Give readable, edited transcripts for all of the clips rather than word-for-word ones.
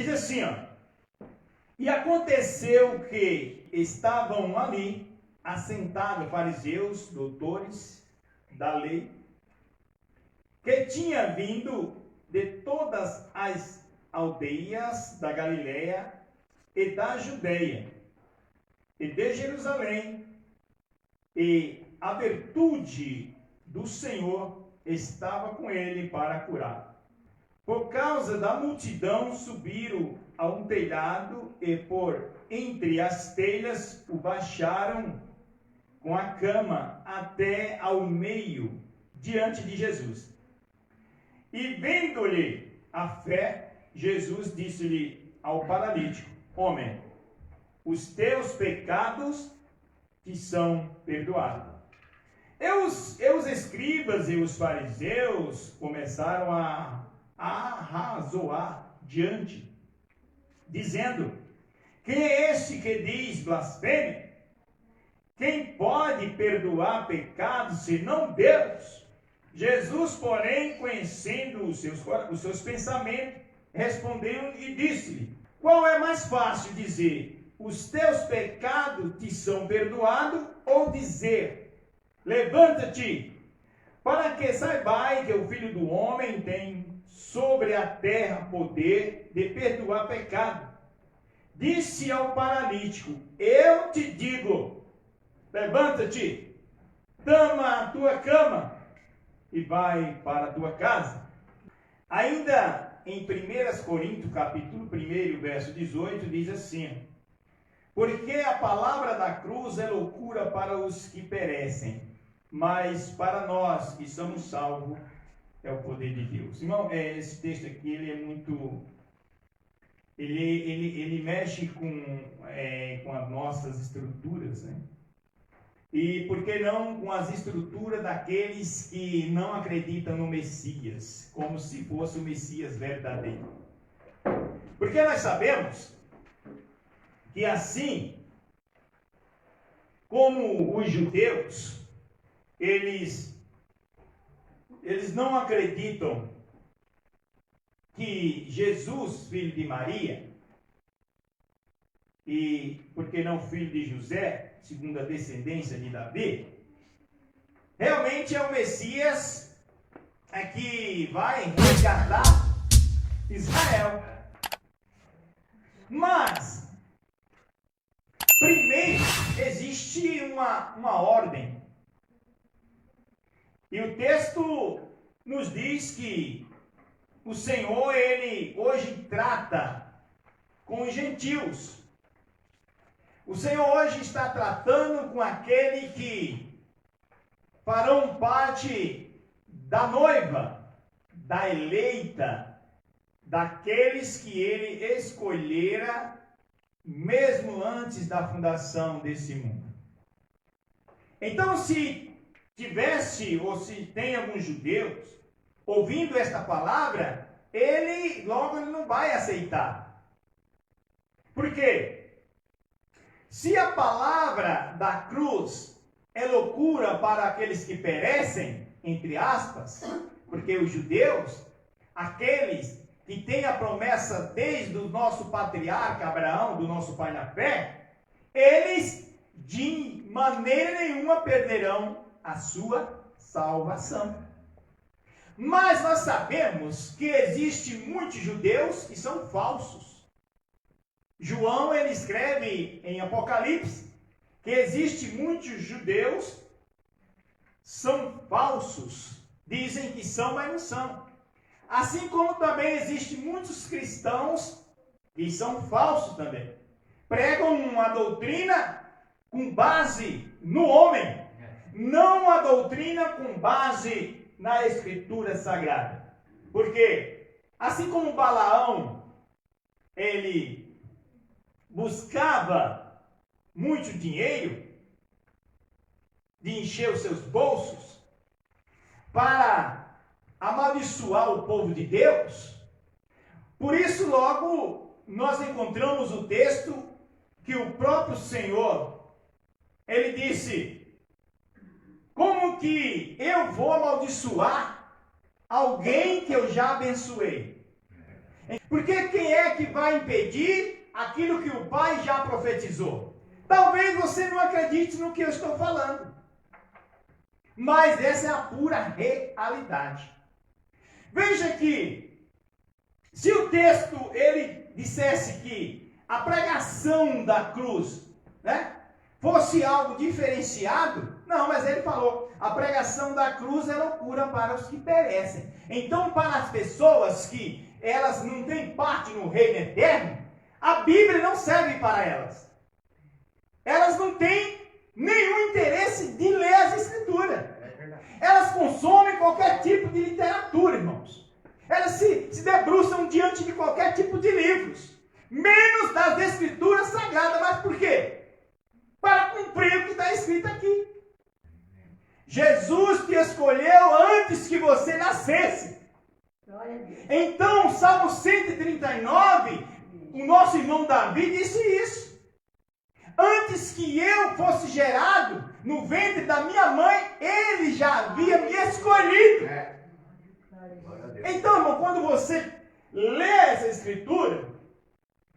Diz assim, ó. E aconteceu que estavam ali assentados fariseus, doutores da lei, que tinha vindo de todas as aldeias da Galiléia e da Judeia e de Jerusalém, e a virtude do Senhor estava com ele para curar. Por causa da multidão, subiram a um telhado e por entre as telhas o baixaram com a cama até ao meio, diante de Jesus. E vendo-lhe a fé, Jesus disse-lhe ao paralítico: homem, os teus pecados te são perdoados. E os escribas e os fariseus começaram a arrazoar diante, dizendo: quem é este que diz blasfêmia? Quem pode perdoar pecados senão Deus? Jesus, porém, conhecendo os seus pensamentos, respondeu e disse-lhe: qual é mais fácil dizer, os teus pecados te são perdoados, ou dizer, levanta-te, para que saibais que o Filho do Homem tem sobre a terra poder de perdoar pecado? Disse ao paralítico: eu te digo, levanta-te, toma a tua cama e vai para a tua casa. Ainda em 1 Coríntios, capítulo 1, verso 18, diz assim: porque a palavra da cruz é loucura para os que perecem, mas para nós que somos salvos é o poder de Deus. Irmão, esse texto aqui, ele é muito... Ele mexe com as nossas estruturas, né? E por que não com as estruturas daqueles que não acreditam no Messias, como se fosse o Messias verdadeiro? Porque nós sabemos que assim como os judeus, eles não acreditam que Jesus, filho de Maria, e por que não filho de José, segundo a descendência de Davi, realmente é o Messias que vai resgatar Israel. Mas primeiro existe uma ordem, e o texto nos diz que o Senhor, ele hoje trata com os gentios. O Senhor hoje está tratando com aquele que farão parte da noiva, da eleita, daqueles que ele escolhera mesmo antes da fundação desse mundo. Então, se tivesse, ou se tem alguns judeus ouvindo esta palavra, ele logo não vai aceitar. Por quê? Se a palavra da cruz é loucura para aqueles que perecem, entre aspas, porque os judeus, aqueles que têm a promessa desde o nosso patriarca Abraão, do nosso pai na fé, eles de maneira nenhuma perderão a sua salvação. Mas nós sabemos que existem muitos judeus que são falsos. João, ele escreve em Apocalipse que existem muitos judeus são falsos. Dizem que são, mas não são. Assim como também existem muitos cristãos que são falsos também. Pregam uma doutrina com base no homem, não a doutrina com base na Escritura Sagrada. Porque, assim como Balaão, ele buscava muito dinheiro, de encher os seus bolsos, para amaldiçoar o povo de Deus, por isso logo nós encontramos o texto que o próprio Senhor, ele disse: como que eu vou amaldiçoar alguém que eu já abençoei? Porque quem é que vai impedir aquilo que o Pai já profetizou? Talvez você não acredite no que eu estou falando. Mas essa é a pura realidade. Veja que, se o texto ele dissesse que a pregação da cruz, né, fosse algo diferenciado, não, mas ele falou, a pregação da cruz é loucura para os que perecem. Então, para as pessoas que elas não têm parte no reino eterno, a Bíblia não serve para elas. Elas não têm nenhum interesse de ler as Escrituras. Elas consomem qualquer tipo de literatura, irmãos. Elas se debruçam diante de qualquer tipo de livros, menos das Escrituras Sagradas. Mas por quê? Para cumprir o que está escrito aqui. Jesus te escolheu antes que você nascesse. Então, o Salmo 139, o nosso irmão Davi disse isso. Antes que eu fosse gerado no ventre da minha mãe, ele já havia me escolhido. Então, irmão, quando você lê essa escritura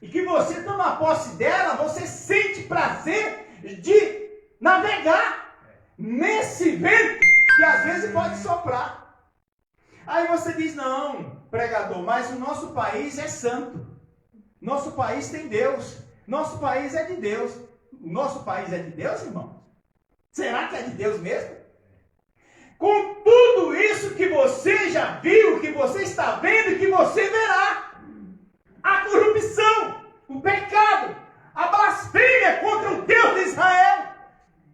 e que você toma posse dela, você sente prazer de navegar nesse vento que às vezes pode soprar. Aí você diz, não, pregador, mas o nosso país é santo. Nosso país tem Deus. Nosso país é de Deus. O nosso país é de Deus, irmão? Será que é de Deus mesmo? Com tudo isso que você já viu, que você está vendo e que você verá. A corrupção, o pecado, a blasfêmia contra o Deus de Israel.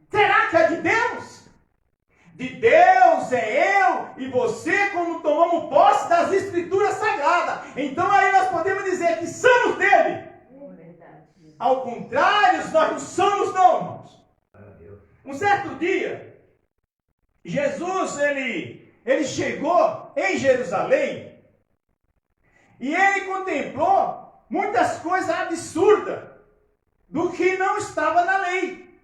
Será que é de Deus? De Deus é eu e você quando tomamos posse das Escrituras Sagradas. Então aí nós podemos dizer que somos dele. Ao contrário, nós não somos não, irmãos. Um certo dia, Jesus, ele chegou em Jerusalém e ele contemplou muitas coisas absurdas do que não estava na lei.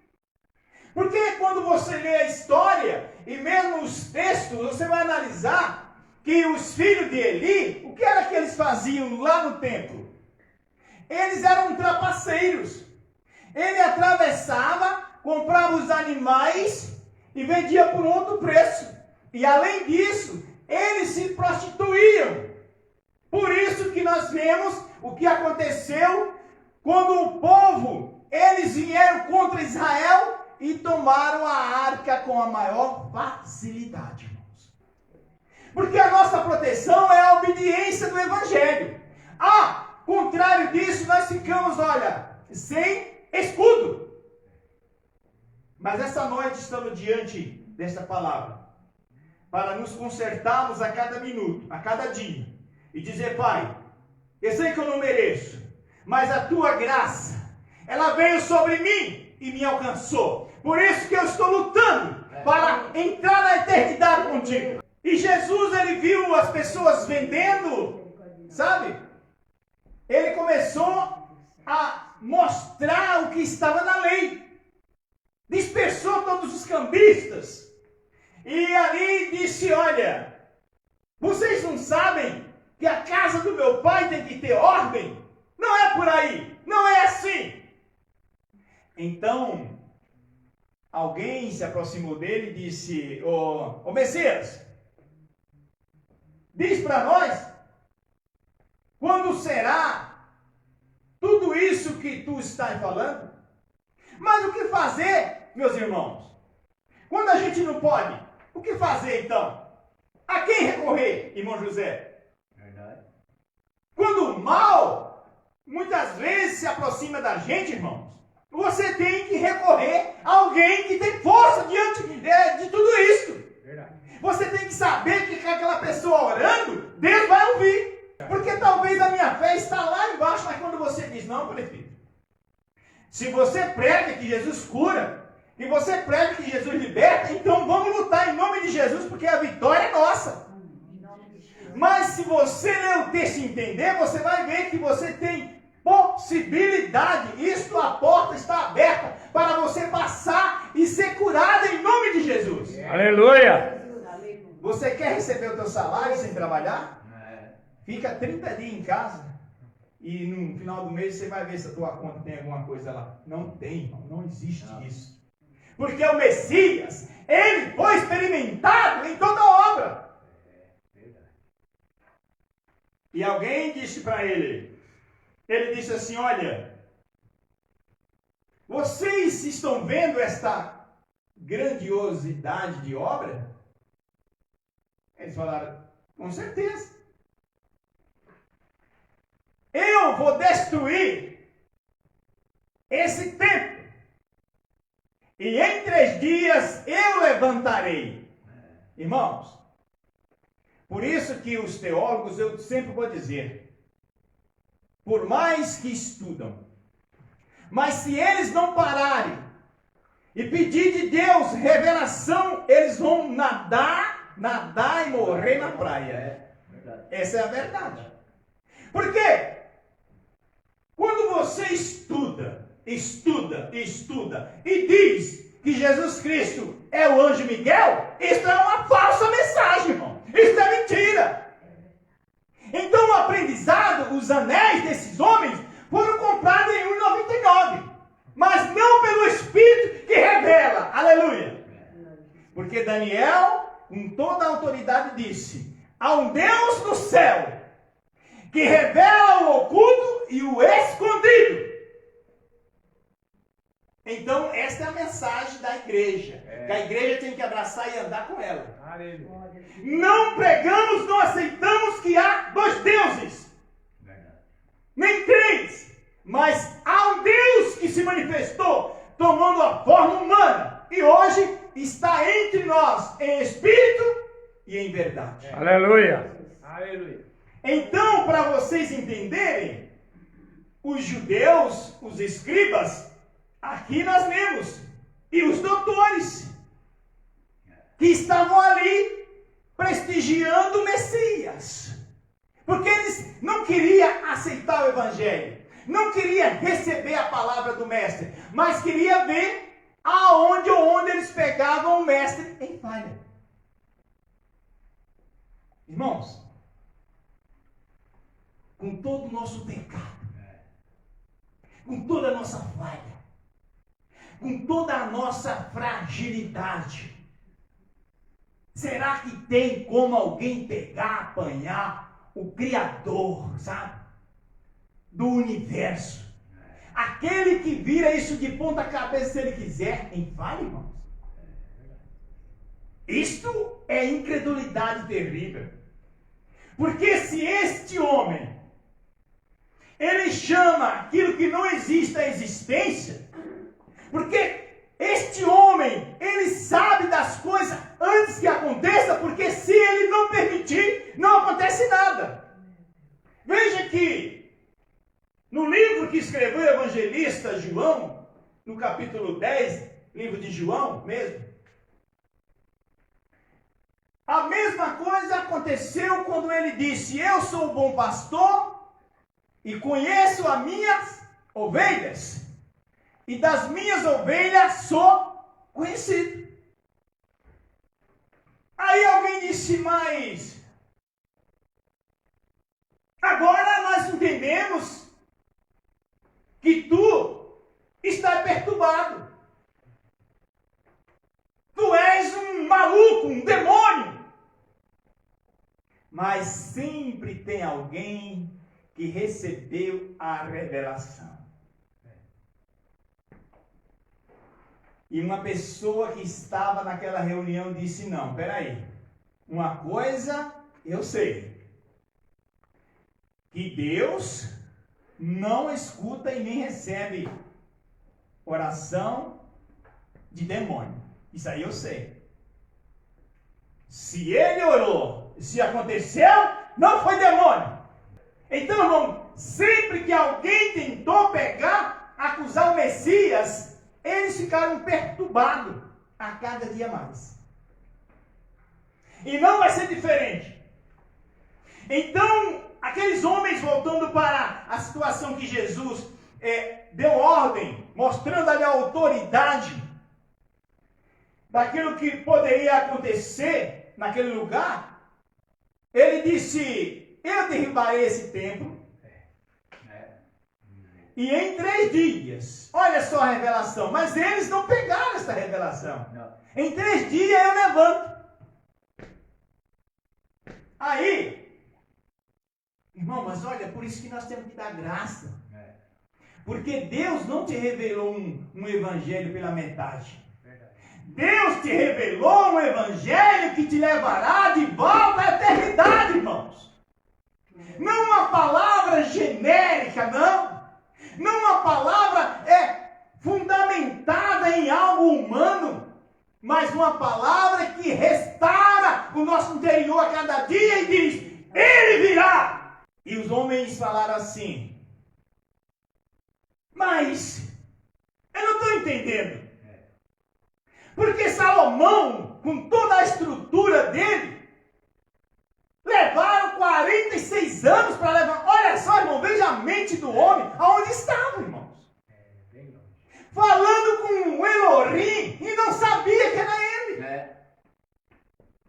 Porque quando você lê a história e mesmo os textos, você vai analisar que os filhos de Eli, o que era que eles faziam lá no templo? Eles eram trapaceiros. Ele atravessava, comprava os animais e vendia por outro preço. E além disso, eles se prostituíam. Por isso que nós vemos o que aconteceu quando o povo, eles vieram contra Israel e tomaram a arca com a maior facilidade, irmãos. Porque a nossa proteção é a obediência do Evangelho. Contrário disso, nós ficamos, olha, sem escudo. Mas essa noite estamos diante desta palavra, para nos consertarmos a cada minuto, a cada dia, e dizer, Pai, eu sei que eu não mereço, mas a Tua graça, ela veio sobre mim e me alcançou. Por isso que eu estou lutando para entrar na eternidade contigo. E Jesus, ele viu as pessoas vendendo, sabe? Ele começou a mostrar o que estava na lei. Dispersou todos os cambistas. E ali disse, olha, vocês não sabem que a casa do meu pai tem que ter ordem? Não é por aí, não é assim. Então, alguém se aproximou dele e disse, ô Messias, diz para nós, quando será tudo isso que tu estás falando? Mas o que fazer, meus irmãos? Quando a gente não pode, o que fazer então? A quem recorrer, irmão José? Verdade. Quando o mal, muitas vezes se aproxima da gente, irmãos, você tem que recorrer a alguém que tem força diante de tudo isso. Verdade. Você tem que saber que aquela pessoa orando, Deus vai ouvir. Porque talvez a minha fé está lá embaixo, mas quando você diz, não, prefeito, se você prega que Jesus cura, e você prega que Jesus liberta, então vamos lutar em nome de Jesus, porque a vitória é nossa. Mas se você ler o texto e entender, você vai ver que você tem possibilidade, isto, a porta está aberta para você passar e ser curado em nome de Jesus. Aleluia! Você quer receber o teu salário sem trabalhar? fica 30 dias em casa e no final do mês você vai ver se a tua conta tem alguma coisa lá. Não tem, irmão, não existe isso. Porque o Messias, ele foi experimentado em toda obra. E alguém disse para ele disse assim, olha, vocês estão vendo esta grandiosidade de obra? Eles falaram, com certeza. Eu vou destruir esse templo. E em 3 dias eu levantarei. Irmãos, por isso que os teólogos, eu sempre vou dizer, por mais que estudam, mas se eles não pararem e pedir de Deus revelação, eles vão nadar e morrer na praia. Essa é a verdade. Por quê? Quando você estuda e diz que Jesus Cristo é o anjo Miguel, isso é uma falsa mensagem, irmão. Isso é mentira. Então o aprendizado, os anéis desses homens foram comprados em 1,99, mas não pelo Espírito que revela. Aleluia. Porque Daniel, com toda a autoridade, disse, há um Deus no céu que revela o oculto e o escondido. Então, esta é a mensagem da igreja. Que a igreja tem que abraçar e andar com ela. Não pregamos, não aceitamos que há 2 deuses. Nem 3. Mas há um Deus que se manifestou tomando a forma humana. E hoje está entre nós em espírito e em verdade. Aleluia. Aleluia. Então, para vocês entenderem, os judeus, os escribas, aqui nós lemos, e os doutores, que estavam ali prestigiando o Messias, porque eles não queriam aceitar o Evangelho, não queriam receber a palavra do Mestre, mas queriam ver aonde ou onde eles pegavam o Mestre em falha. Irmãos, com todo o nosso pecado, com toda a nossa falha, com toda a nossa fragilidade, será que tem como alguém pegar, apanhar o Criador, sabe? Do universo? Aquele que vira isso de ponta cabeça se ele quiser, em falha, irmãos? Isto é incredulidade terrível. Porque se este homem, ele chama aquilo que não existe a existência, porque este homem, ele sabe das coisas antes que aconteça, porque se ele não permitir, não acontece nada. Veja que no livro que escreveu o evangelista João, no capítulo 10, livro de João mesmo, a mesma coisa aconteceu quando ele disse, eu sou o bom pastor e conheço as minhas ovelhas, e das minhas ovelhas sou conhecido. Aí alguém disse, mas agora nós entendemos que tu está perturbado. Tu és um maluco, um demônio. Mas sempre tem alguém que recebeu a revelação. E uma pessoa que estava naquela reunião disse, não, peraí, uma coisa eu sei, que Deus não escuta e nem recebe oração de demônio. Isso aí eu sei. Se ele orou, se aconteceu, não foi demônio. Então, irmão, sempre que alguém tentou pegar, acusar o Messias, eles ficaram perturbados a cada dia mais. E não vai ser diferente. Então, aqueles homens, voltando para a situação que Jesus deu ordem, mostrando ali a autoridade daquilo que poderia acontecer naquele lugar, ele disse, eu derribarei esse templo. E em 3 dias, olha só a revelação, mas eles não pegaram essa revelação. Não. Em 3 dias eu levanto. Aí, irmão, mas olha, por isso que nós temos que dar graça. Porque Deus não te revelou um evangelho pela metade. Deus te revelou um evangelho que te levará de volta à eternidade, irmãos. Não uma palavra genérica, não. Não uma palavra fundamentada em algo humano, mas uma palavra que restaura o nosso interior a cada dia e diz, Ele virá. E os homens falaram assim, mas eu não estou entendendo. Porque Salomão, com toda a estrutura dele, levaram 46 anos para levar. Olha só, irmão, veja a mente do homem, aonde estava, irmãos. Falando com Elohim e não sabia que era ele.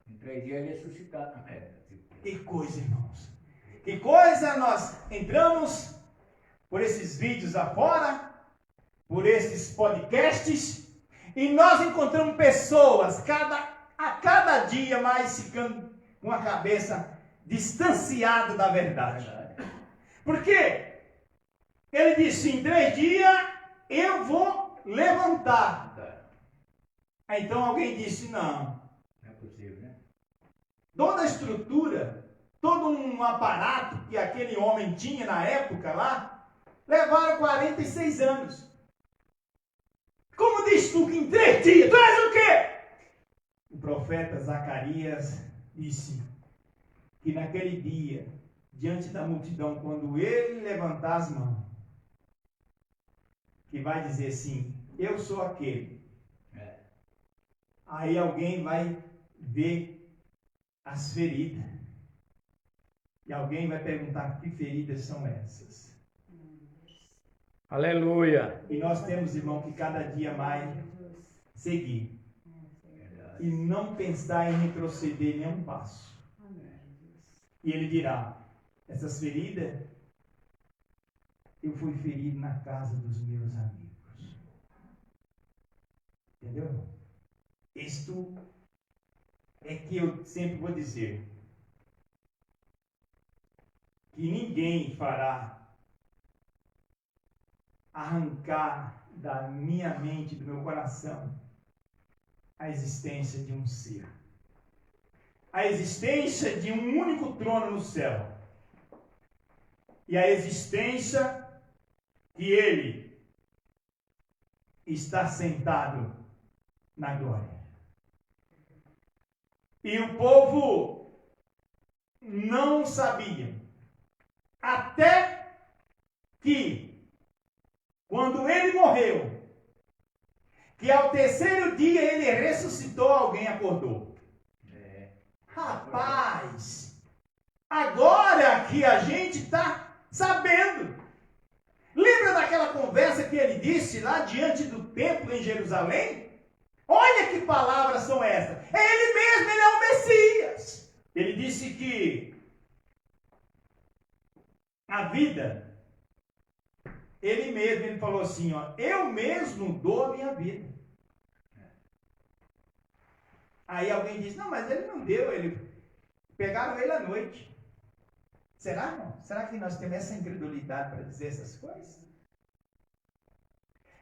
Em 3 dias ele ia ressuscitar. Que coisa, irmãos. Que coisa, nós entramos por esses vídeos afora, por esses podcasts, e nós encontramos pessoas a cada dia mais ficando com a cabeça distanciada da verdade. Porque ele disse, em 3 dias eu vou levantar. Então alguém disse, não. Não é possível, né? Toda a estrutura, todo um aparato que aquele homem tinha na época lá, levaram 46 anos. Como diz tu que em 3 dias, tu és o quê? O profeta Zacarias disse que naquele dia, diante da multidão, quando ele levantar as mãos, que vai dizer assim, eu sou aquele. Aí alguém vai ver as feridas. E alguém vai perguntar, que feridas são essas? Aleluia. E nós temos, irmão, que cada dia mais seguir. E não pensar em retroceder nenhum passo. E ele dirá, essas feridas, eu fui ferido na casa dos meus amigos. Entendeu? Isto é que eu sempre vou dizer. Que ninguém fará arrancar da minha mente, do meu coração, a existência de um ser. A existência de um único trono no céu. E a existência que ele está sentado na glória. E o povo não sabia. Até que, quando ele morreu, que ao 3º dia ele ressuscitou, alguém acordou. Rapaz, agora que a gente está sabendo. Lembra daquela conversa que ele disse lá diante do templo em Jerusalém? Olha que palavras são essas. É ele mesmo, ele é o Messias. Ele disse que a vida, ele falou assim, ó, eu mesmo dou a minha vida. Aí alguém diz, não, mas ele não deu, pegaram ele à noite. Será, não? Será que nós temos essa incredulidade para dizer essas coisas?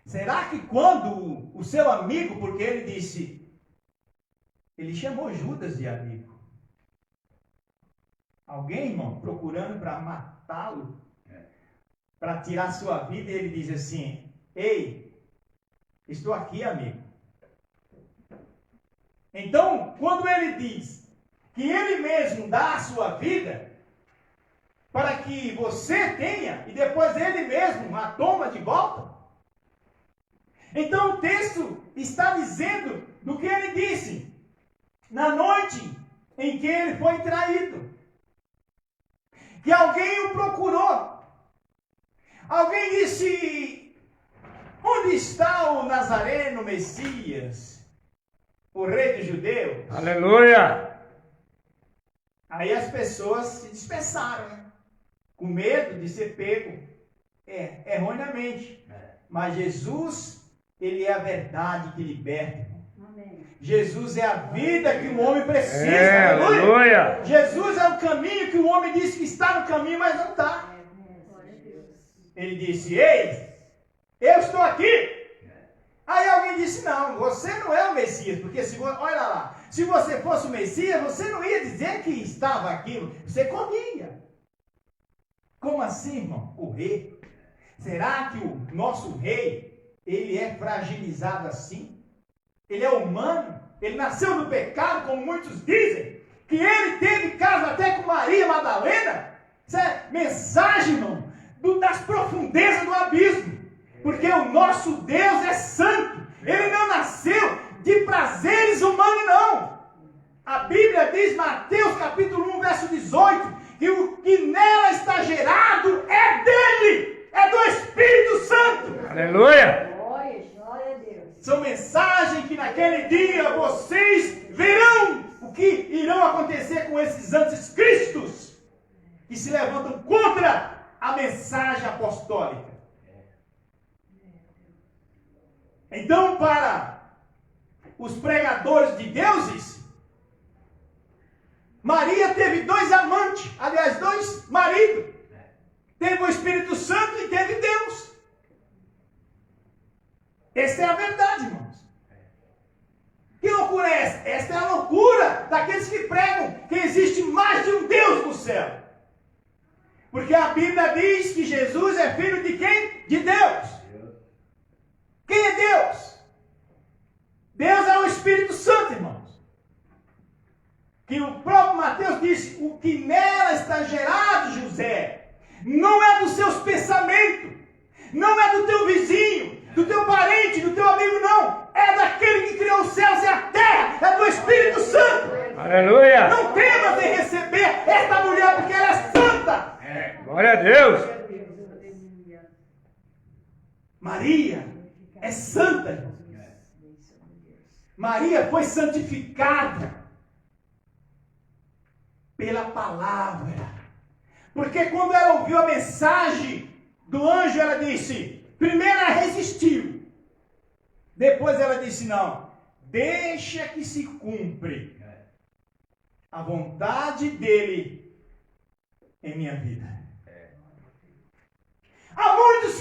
Será que quando o seu amigo, porque ele disse, ele chamou Judas de amigo. Alguém, irmão, procurando para matá-lo, para tirar sua vida, e ele diz assim, ei, estou aqui, amigo. Então, quando ele diz que ele mesmo dá a sua vida, para que você tenha, e depois ele mesmo a toma de volta, então o texto está dizendo do que ele disse, na noite em que ele foi traído, que alguém o procurou, alguém disse, onde está o Nazareno Messias, o rei dos judeus? Aleluia! Aí as pessoas se dispersaram, né? Com medo de ser pego erroneamente. Mas Jesus, ele é a verdade que liberta, irmão. Amém. Jesus é a vida que o homem precisa. Aleluia. Jesus é o caminho que o homem disse que está no caminho, mas não está. Glória a Deus. Ele disse: ei, eu estou aqui. Aí alguém disse: não, você não é o Messias, porque olha lá, se você fosse o Messias, você não ia dizer que estava aqui, você comia. Como assim, irmão? O rei? Será que o nosso rei, ele é fragilizado assim? Ele é humano? Ele nasceu no pecado, como muitos dizem? Que ele teve caso até com Maria Madalena? Isso é mensagem, irmão, das profundezas do abismo. Porque o nosso Deus é santo. Ele não nasceu de prazeres humanos, não. A Bíblia diz, Mateus capítulo 1, verso 18, que o que nela está gerado é dele, é do Espírito Santo. Aleluia. Glória a Deus. São mensagens que naquele dia vocês verão o que irão acontecer com esses anticristos que se levantam contra a mensagem apostólica. Então, para os pregadores de deuses, Maria teve 2 amantes, aliás, 2 maridos. Teve o Espírito Santo e teve Deus. Essa é a verdade, irmãos. Que loucura é essa? Esta é a loucura daqueles que pregam que existe mais de um Deus no céu. Porque a Bíblia diz que Jesus é filho de quem? De Deus. Quem é Deus? Deus é o Espírito Santo, irmãos. Que o próprio Mateus disse, o que nela está gerado, José, não é dos seus pensamentos, não é do teu vizinho, do teu parente, do teu amigo, não. É daquele que criou os céus e a terra, é do Espírito Santo. Aleluia. Não temas em receber esta mulher, porque ela é santa. Glória a Deus. Maria é santa, irmãos. Maria foi santificada pela palavra. Porque quando ela ouviu a mensagem do anjo, ela disse, primeiro ela resistiu. Depois ela disse, não, deixa que se cumpre a vontade dele em minha vida. Há muitos